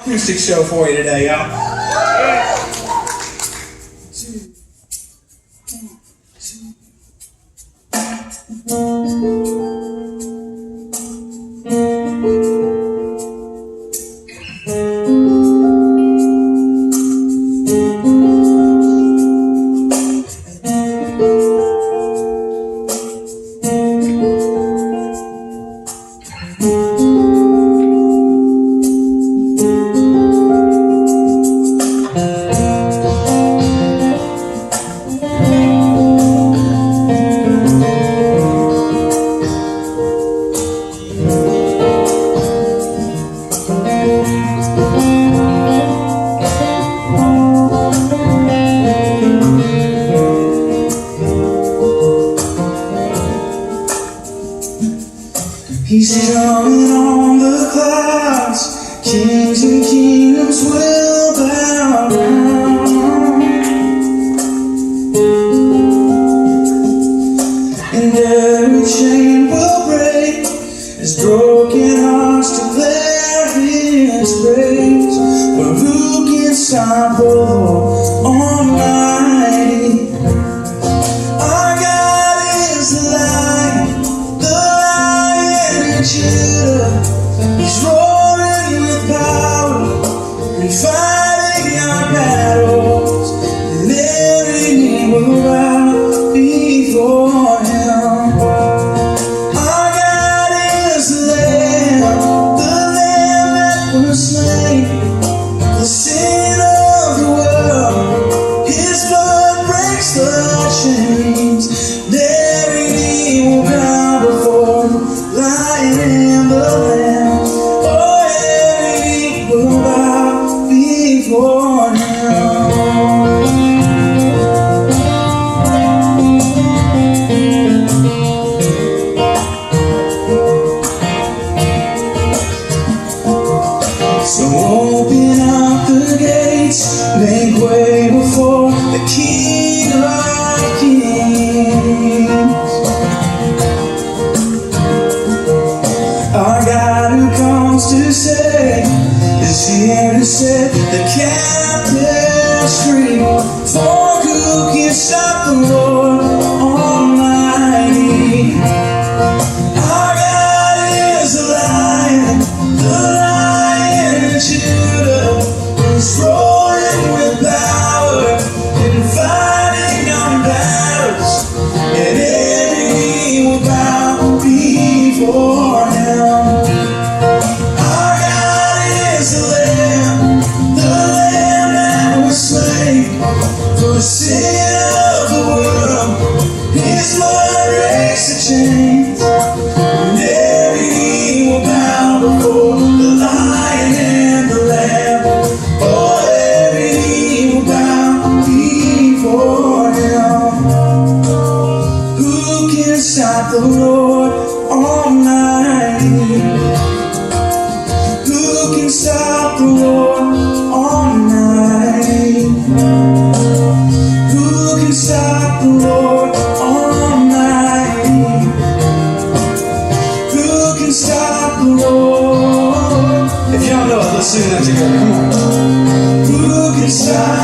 Acoustic show for you today, y'all. He's coming on the clouds, kings and kingdoms will bow down, and every chain will break as broken hearts declare His praise. For who can stop the Lord Almighty? Our God is the Lion, Judah. He's roaring with power and fighting our battles, and every knee will bow before Him. Our God is the Lamb that was slain, the sin of the world. His blood breaks the chains, and every knee will bow before Him. Lion and the Lamb, oh, every knee will bow before Him. So open up the gates, make way before the King of Kings. Our God who comes to save is here to set the captives free. For who can stop the Lord Almighty? Our God is the Lion of Judah. He's roaring with power and fighting our battles, and every knee will bow before Him. Our God is the Lamb that was slain for the sin of the world. His blood breaks the chains, and every knee will bow before the Lion and the Lamb. Oh, every knee will bow before Him. Who can stop the Lord Almighty? Who can stop the Lord Almighty? Who can stop the Lord Almighty? Who can stop the Lord? If y'all know it, let's sing that together. Come on. Who can stop